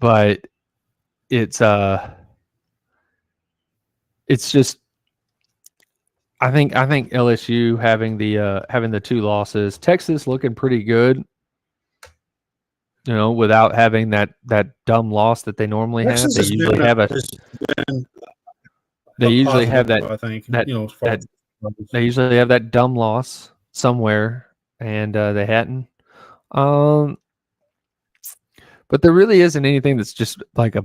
but it's just, I think LSU having the 2 losses, Texas looking pretty good, without having that dumb loss that they normally have. They usually have that. I think they usually have that dumb loss somewhere, and they hadn't. But there really isn't anything that's just like a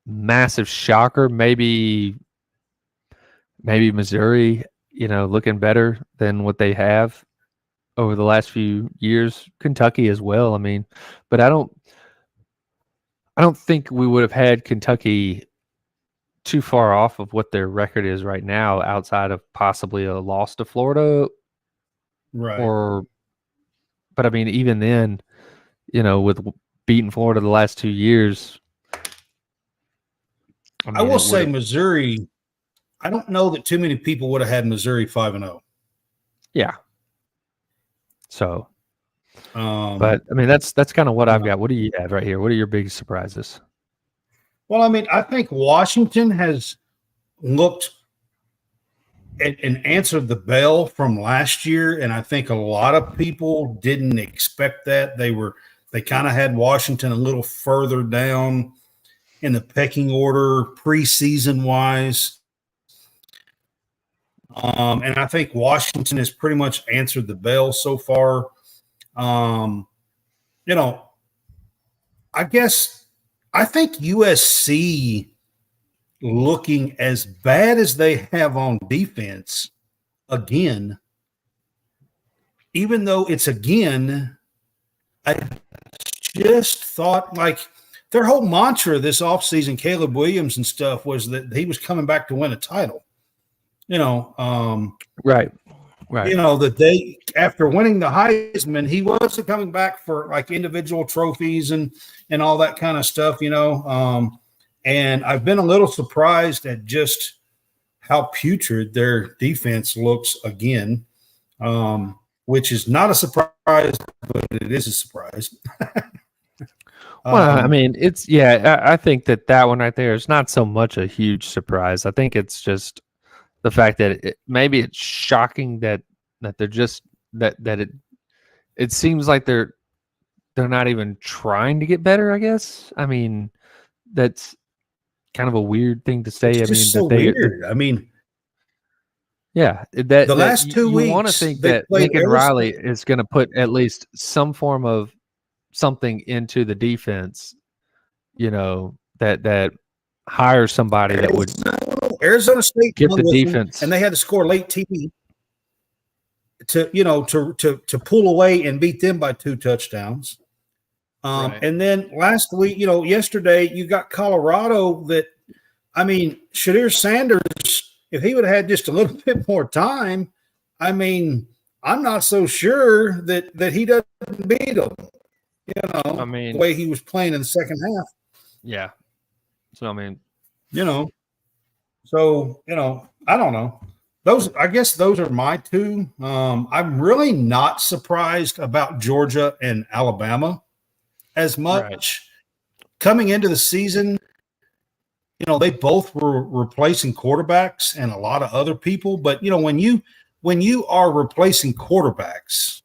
massive shocker. Maybe Missouri, looking better than what they have over the last few years. Kentucky as well. I mean, but I don't think we would have had Kentucky too far off of what their record is right now, outside of possibly a loss to Florida. Right. But I mean, even then, with beating Florida the last 2 years. I will say Missouri, I don't know that too many people would have had Missouri 5-0. Yeah. So, but I mean, that's kind of what I've got. What do you have right here? What are your biggest surprises? Well, I mean, I think Washington has looked and answered the bell from last year, and I think a lot of people didn't expect that. They kind of had Washington a little further down in the pecking order preseason wise. And I think Washington has pretty much answered the bell so far. I think USC, looking as bad as they have on defense, again, even though it's again, I just thought, like, their whole mantra this offseason, Caleb Williams and stuff, was that he was coming back to win a title. Right. That they, after winning the Heisman, he wasn't coming back for like individual trophies and all that kind of stuff, and I've been a little surprised at just how putrid their defense looks again, which is not a surprise, but it is a surprise. Well, I mean, I think that one right there is not so much a huge surprise. I think it's just the fact that maybe it's shocking that they're just that it seems like they're not even trying to get better, I guess. I mean, that's kind of a weird thing to say. It's just so weird. I mean, yeah, that the last 2 weeks, you want to think that Lincoln Riley is going to put at least some form of something into the defense, that hire somebody that would Arizona State get won the with them, defense. and they had to score late TD to pull away and beat them by 2 touchdowns. Right. And then last week, yesterday, you got Colorado that, Shadir Sanders, if he would have had just a little bit more time, I'm not so sure that he doesn't beat them, the way he was playing in the second half. Yeah. So, I don't know. I guess those are my two. I'm really not surprised about Georgia and Alabama as much. Right. Coming into the season, they both were replacing quarterbacks and a lot of other people. But, when you are replacing quarterbacks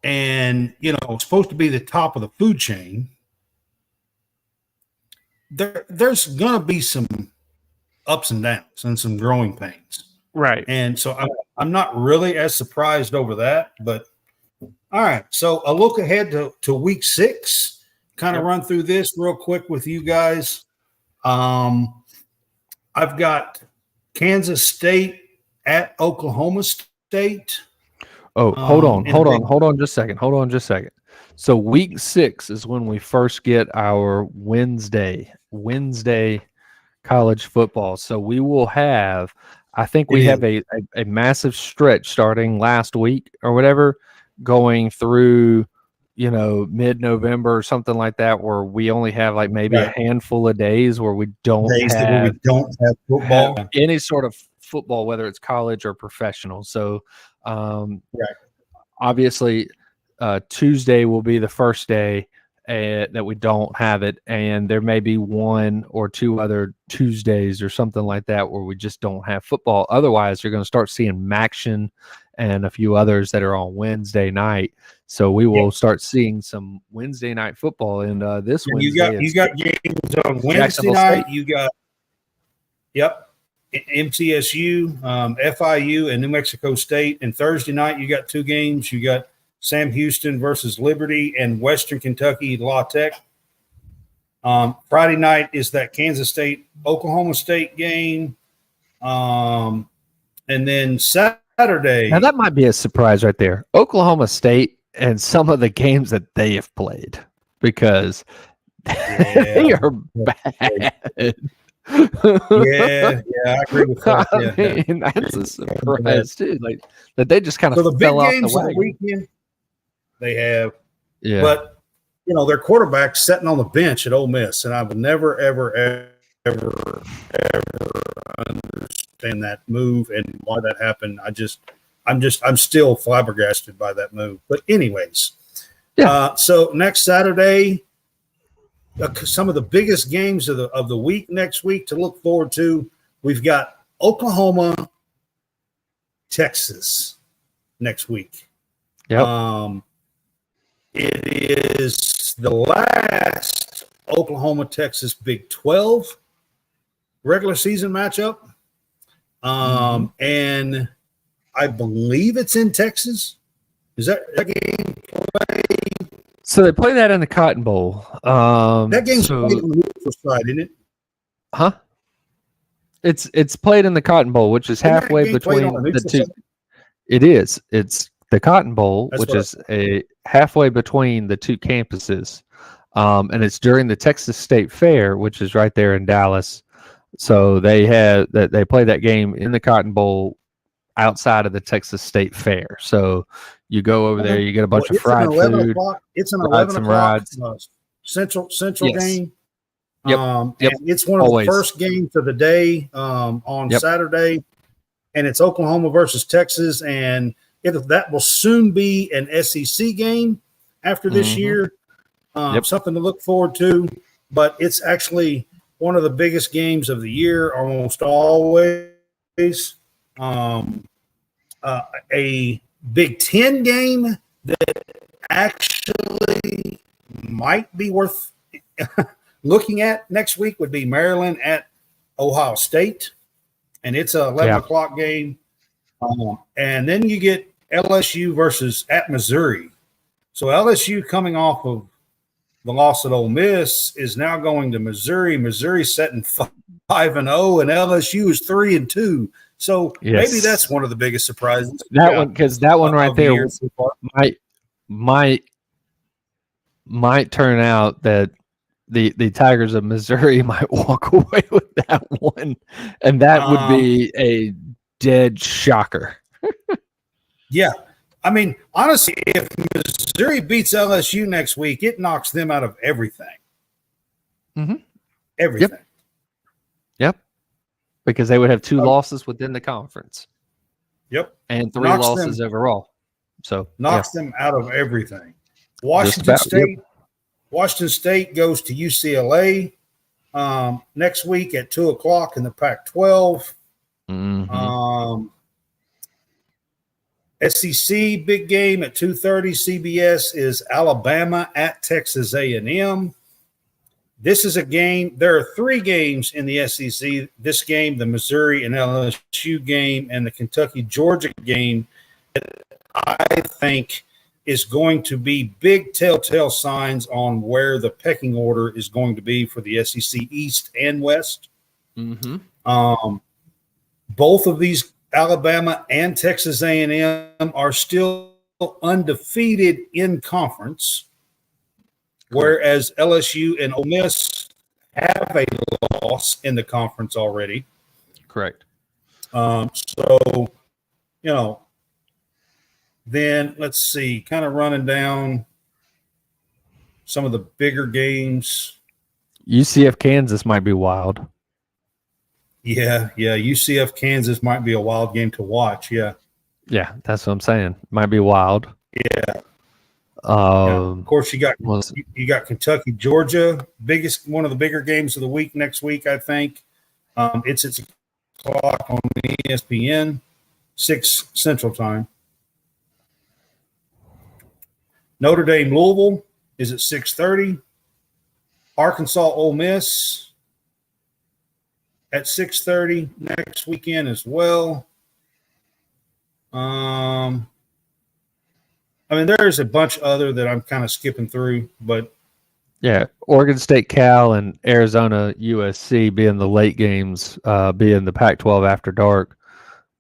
and, supposed to be the top of the food chain, there's going to be some ups and downs and some growing pains. Right. And so I'm not really as surprised over that. But, all right, so a look ahead to week 6. Kind of run through this real quick with you guys. I've got Kansas State at Oklahoma State. Oh, hold on just a second. So week 6 is when we first get our Wednesday college football. So we will have, I think we have a massive stretch starting last week or whatever, going through mid-November or something like that, where we only have like maybe a handful of days where we don't have football, any sort of football, whether it's college or professional. So obviously Tuesday will be the first day that we don't have it, and there may be 1 or 2 other Tuesdays or something like that where we just don't have football. Otherwise, you're going to start seeing Maction and a few others that are on Wednesday night. So we will start seeing some Wednesday night football. And this Wednesday, you got games on Wednesday night. You got MTSU, FIU, and New Mexico State. And Thursday night, you got 2 games. You got Sam Houston versus Liberty and Western Kentucky La Tech. Friday night is that Kansas State Oklahoma State game. And then Saturday. Now that might be a surprise right there. Oklahoma State and some of the games that they have played, because they are bad. I agree with that. That's a surprise too. Like that they just kind of the big fell off games the of the wagon. weekend. They have, but their quarterback's sitting on the bench at Ole Miss, and I would never, ever understand that move and why that happened. I'm still flabbergasted by that move. But anyways, so next Saturday, some of the biggest games of the week next week to look forward to. We've got Oklahoma, Texas next week. Yep. It is the last Oklahoma Texas Big 12 regular season matchup. And I believe it's in Texas. Is that game played? So they play that in the Cotton Bowl. That game's played on the neutral side, isn't it? Huh? It's played in the Cotton Bowl, which is halfway between the two. Side? It is. It's the Cotton Bowl, That's which is a halfway between the two campuses, and it's during the Texas State Fair, which is right there in Dallas. So they play that game in the Cotton Bowl outside of the Texas State Fair. So you go over there, you get a bunch of fried food. It's an 11 o'clock central game. And it's one of the first games of the day on Saturday, and it's Oklahoma versus Texas, and that will soon be an SEC game after this year. Something to look forward to, but it's actually one of the biggest games of the year, almost always. A Big Ten game that actually might be worth looking at next week would be Maryland at Ohio State, and it's a 11 o'clock game. And then you get LSU versus at Missouri. So LSU coming off of the loss at Ole Miss is now going to Missouri. Missouri setting 5-0, and LSU is 3-2. So maybe that's one of the biggest surprises. That one, because that one right there so far. might turn out that the Tigers of Missouri might walk away with that one, and that would be a dead shocker. Yeah. I mean, honestly, if Missouri beats LSU next week, it knocks them out of everything. Mm-hmm. Everything. Yep. Because they would have 2 losses within the conference. Yep. And 3 losses overall. So knocks them out of everything. Washington State goes to UCLA next week at 2:00 in the Pac-12. Mm-hmm. SEC big game at 2:30 CBS is Alabama at Texas A&M. This is a game. There are 3 games in the SEC. This game, the Missouri and LSU game, and the Kentucky-Georgia game that I think is going to be big telltale signs on where the pecking order is going to be for the SEC East and West. Mm-hmm. Both of these, Alabama and Texas A&M, are still undefeated in conference, whereas LSU and Ole Miss have a loss in the conference already. Correct. So, then let's see, kind of running down some of the bigger games. UCF Kansas might be wild. Yeah. UCF Kansas might be a wild game to watch. Yeah, that's what I'm saying. Might be wild. Yeah. Of course, you got Kentucky, Georgia, one of the bigger games of the week next week, I think. It's at 6:00 on ESPN, 6 Central Time. Notre Dame, Louisville is at 6:30. Arkansas, Ole Miss at 6:30 next weekend as well. There's a bunch other that I'm kind of skipping through, but Oregon State, Cal, and Arizona, USC being the late games, being the Pac-12 after dark.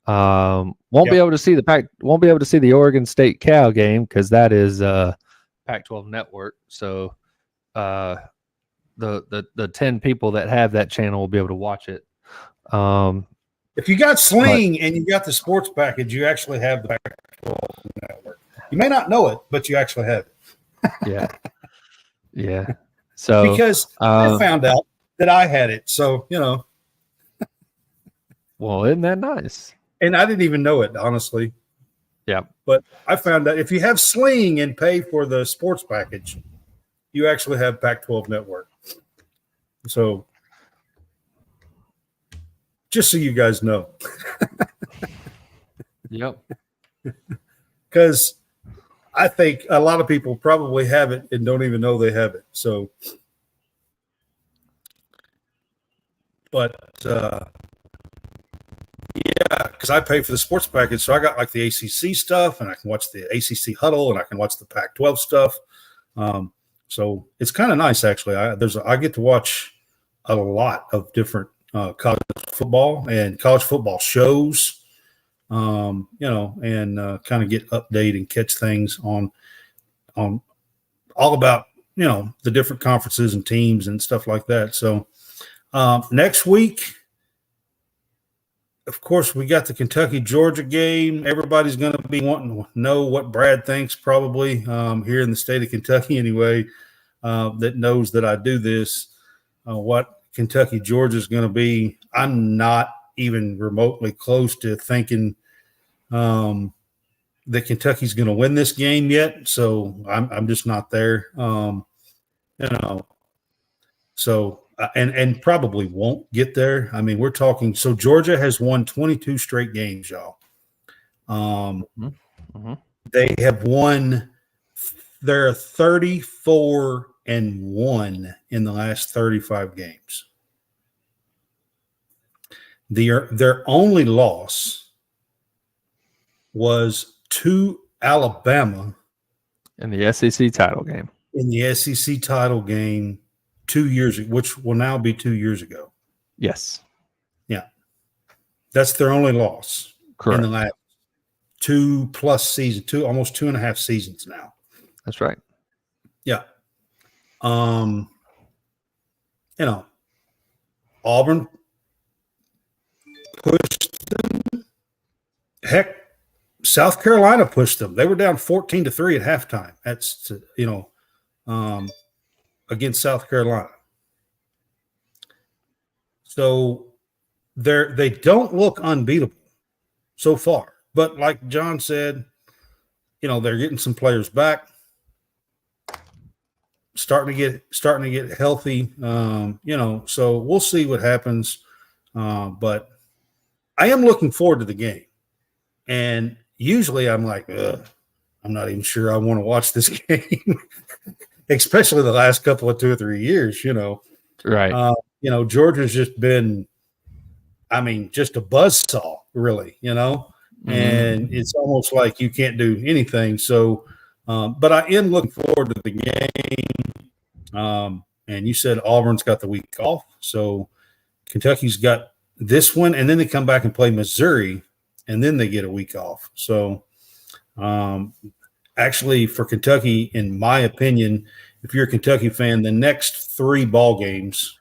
Won't be able to see the Oregon State Cal game because that is Pac-12 network. So the 10 people that have that channel will be able to watch it. If you got Sling and you got the sports package, you actually have the Pac-12 network. You may not know it, but you actually have it. Yeah. So because I found out that I had it, so well, isn't that nice? And I didn't even know it, honestly. Yeah. But I found out if you have Sling and pay for the sports package, you actually have Pac-12 network. So just so you guys know. Yep. Because I think a lot of people probably have it and don't even know they have it. So, but because I pay for the sports package, so I got like the ACC stuff, and I can watch the ACC huddle, and I can watch the Pac-12 stuff. So it's kind of nice, actually. I get to watch a lot of different college football and college football shows. And kind of get update and catch things on all about, the different conferences and teams and stuff like that. So next week, of course, we got the Kentucky-Georgia game. Everybody's going to be wanting to know what Brad thinks, probably here in the state of Kentucky anyway, that knows that I do this, what Kentucky-Georgia is going to be. I'm not even remotely close to thinking that Kentucky's going to win this game yet. So I'm just not there. So and probably won't get there. I mean, we're talking. So Georgia has won 22 straight games, y'all. They have won. They're 34-1 in the last 35 games. Their only loss was to Alabama in the SEC title game. in the SEC title game 2 years, which will now be 2 years ago. Yes. Yeah. That's their only loss Correct. in the last 2+ seasons, almost 2.5 seasons now. That's right. Yeah. Auburn pushed them. Heck, South Carolina pushed them. They were down 14-3 at halftime. That's against South Carolina. So they don't look unbeatable so far. But like John said, they're getting some players back, starting to get healthy. So we'll see what happens. But I am looking forward to the game. And usually I'm like, I'm not even sure I want to watch this game, especially the last couple of 2 or 3 years, Right. Georgia's just been, just a buzzsaw, really, and it's almost like you can't do anything. So, but I am looking forward to the game. And you said Auburn's got the week off. So Kentucky's got this one, and then they come back and play Missouri, and then they get a week off. So, actually, for Kentucky, in my opinion, if you're a Kentucky fan, the next 3 ball games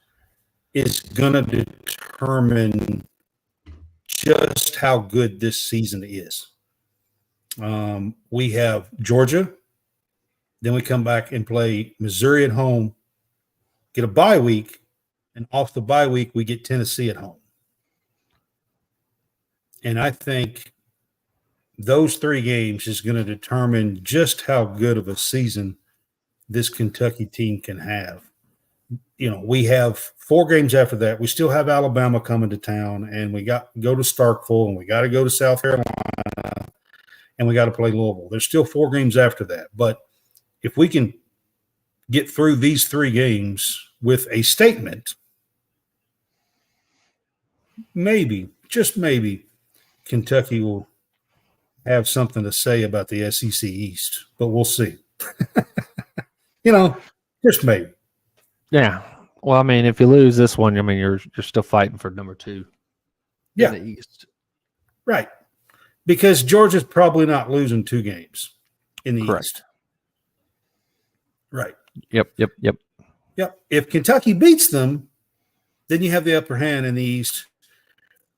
is going to determine just how good this season is. We have Georgia, then we come back and play Missouri at home, get a bye week, and off the bye week, we get Tennessee at home. And I think those 3 games is going to determine just how good of a season this Kentucky team can have. We have 4 games after that. We still have Alabama coming to town, and we got to go to Starkville, and we got to go to South Carolina, and we got to play Louisville. There's still 4 games after that. But if we can get through these 3 games with a statement, maybe, just maybe, Kentucky will have something to say about the SEC East, but we'll see. Just maybe. Yeah. Well, if you lose this one, you're still fighting for number 2 in the East. Right. Because Georgia's probably not losing 2 games in the East. Right. Yep. If Kentucky beats them, then you have the upper hand in the East.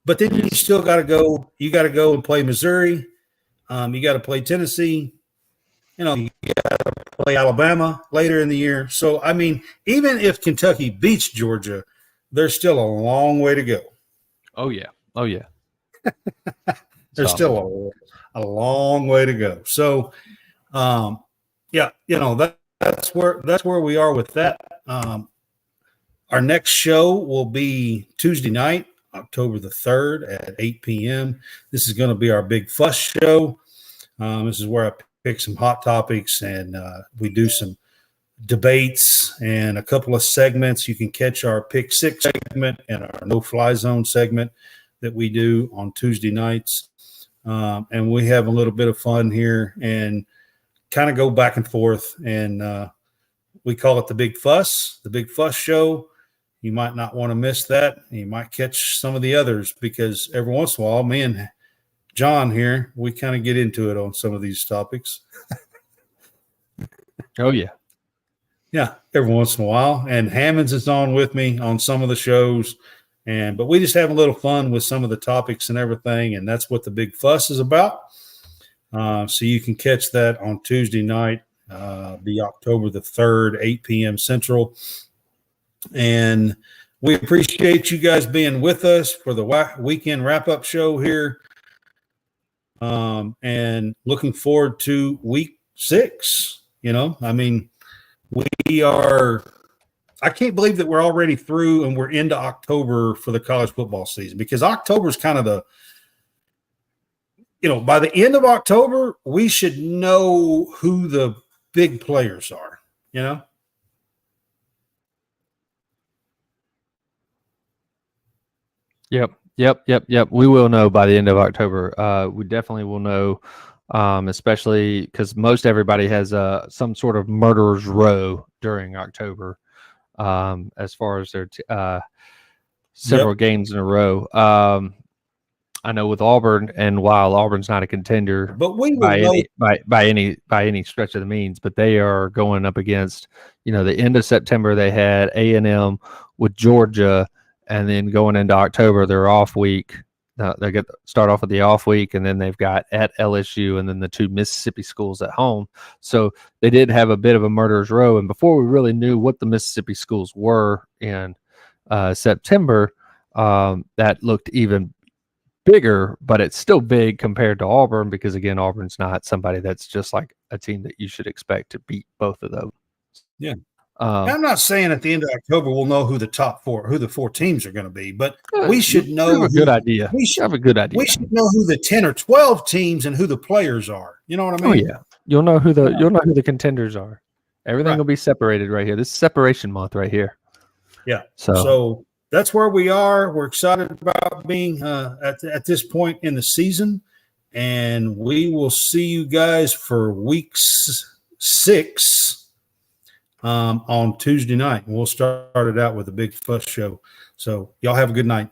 But then you still got to go. You got to go and play Missouri. You got to play Tennessee. You got to play Alabama later in the year. So, even if Kentucky beats Georgia, there's still a long way to go. Oh, yeah. There's still a long way to go. So, that's where we are with that. Our next show will be Tuesday night, October the 3rd at 8 p.m. This is going to be our Big Fuss show. This is where I pick some hot topics, and we do some debates and a couple of segments. You can catch our Pick 6 segment and our No Fly Zone segment that we do on Tuesday nights. And we have a little bit of fun here and kind of go back and forth. And we call it the Big Fuss show. You might not want to miss that. You might catch some of the others because every once in a while, me and John here, we kind of get into it on some of these topics. Oh, yeah. Yeah, every once in a while. And Hammonds is on with me on some of the shows. But we just have a little fun with some of the topics and everything. And that's what the Big Fuss is about. So you can catch that on Tuesday night, be October the 3rd, 8 p.m. Central. And we appreciate you guys being with us for the weekend wrap-up show here. And looking forward to week 6. We are – I can't believe that we're already through and we're into October for the college football season because October is kind of the – by the end of October, we should know who the big players are, Yep. We will know by the end of October. We definitely will know especially because most everybody has some sort of murderer's row during October, as far as their several games in a row. I know with Auburn, and while Auburn's not a contender but we by will any stretch of the means, but they are going up against, the end of September they had A&M with Georgia, and then going into October their off week. They start off with the off week, and then they've got at LSU, and then the 2 Mississippi schools at home. So they did have a bit of a murderer's row, and before we really knew what the Mississippi schools were in September, that looked even bigger, but it's still big compared to Auburn because, again, Auburn's not somebody that's just like a team that you should expect to beat both of those. Yeah. I'm not saying at the end of October we'll know who the 4 teams are going to be, but we should know. We have a good idea. We should know who the 10 or 12 teams and who the players are. You know what I mean? Oh yeah, you'll know who the contenders are. Everything will be separated right here. This is separation month right here. Yeah. So that's where we are. We're excited about being at this point in the season, and we will see you guys for week 6 on Tuesday night. We'll start it out with a big fuss show. So y'all have a good night.